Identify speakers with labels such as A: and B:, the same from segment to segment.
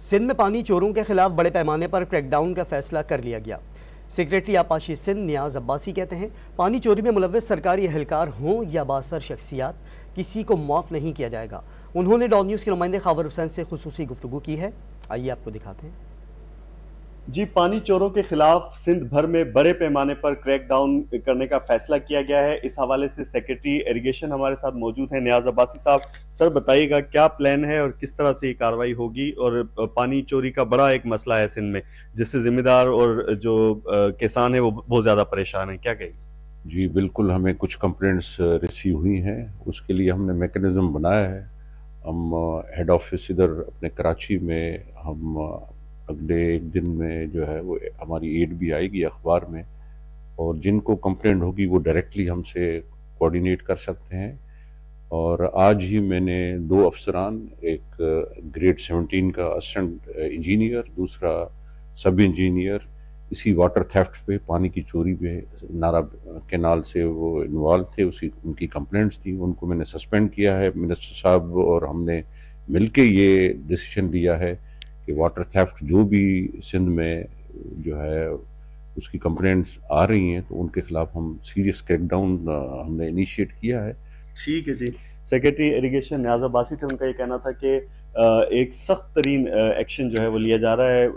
A: سندھ میں پانی چوروں کے خلاف بڑے پیمانے پر کریک ڈاؤن کا فیصلہ کر لیا گیا۔ سیکریٹری آبپاشی سندھ نیاز عباسی کہتے ہیں پانی چوری میں ملوث سرکاری اہلکار ہوں یا بااثر شخصیات کسی کو معاف نہیں کیا جائے گا۔ انہوں نے ڈان نیوز کے نمائندے خاور حسین سے خصوصی گفتگو کی ہے، آئیے آپ کو دکھاتے ہیں۔
B: جی، پانی چوروں کے خلاف سندھ بھر میں بڑے پیمانے پر کریک ڈاؤن کرنے کا فیصلہ کیا گیا ہے۔ اس حوالے سے سیکریٹری ایریگیشن ہمارے ساتھ موجود ہیں، نیاز عباسی صاحب۔ سر بتائیے گا کیا پلان ہے اور کس طرح سے یہ کارروائی ہوگی؟ اور پانی چوری کا بڑا ایک مسئلہ ہے سندھ میں جس سے ذمہ دار اور جو کسان ہیں وہ بہت زیادہ پریشان ہیں، کیا کہیں؟
C: جی بالکل، ہمیں کچھ کمپلینٹس ریسیو ہوئی ہیں، اس کے لیے ہم نے میکنزم بنایا ہے۔ ہم ہیڈ آفس ادھر اپنے کراچی میں ہم اگلے ایک دن میں جو ہے وہ ہماری ایڈ بھی آئے گی اخبار میں، اور جن کو کمپلینٹ ہوگی وہ ڈائریکٹلی ہم سے کوآرڈینیٹ کر سکتے ہیں۔ اور آج ہی میں نے 2 افسران، ایک گریڈ 17 کا اسسٹنٹ انجینئر، دوسرا سب انجینئر، اسی واٹر تھیفٹ پہ، پانی کی چوری پہ، نارا کینال سے وہ انوالو تھے، ان کی کمپلینٹس تھیں، ان کو میں نے سسپینڈ کیا ہے۔ منسٹر صاحب اور ہم نے مل کے یہ ڈیسیشن لیا ہے کہ واٹر تھیفٹ جو بھی سندھ میں جو ہے اس کی کمپلینٹس آ رہی ہیں تو ان کے خلاف ہم سیریس کریک ڈاؤن ہم نے انیشیٹ کیا ہے۔
B: ٹھیک ہے جی، سیکریٹری ایریگیشن نیاز عباسی تھے، ان کا یہ کہنا تھا کہ ایک سخت ترین ایکشن جو ہے وہ لیا جا رہا ہے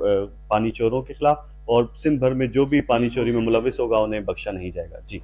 B: پانی چوروں کے خلاف، اور سندھ بھر میں جو بھی پانی چوری میں ملوث ہوگا انہیں بخشا نہیں جائے گا۔ جی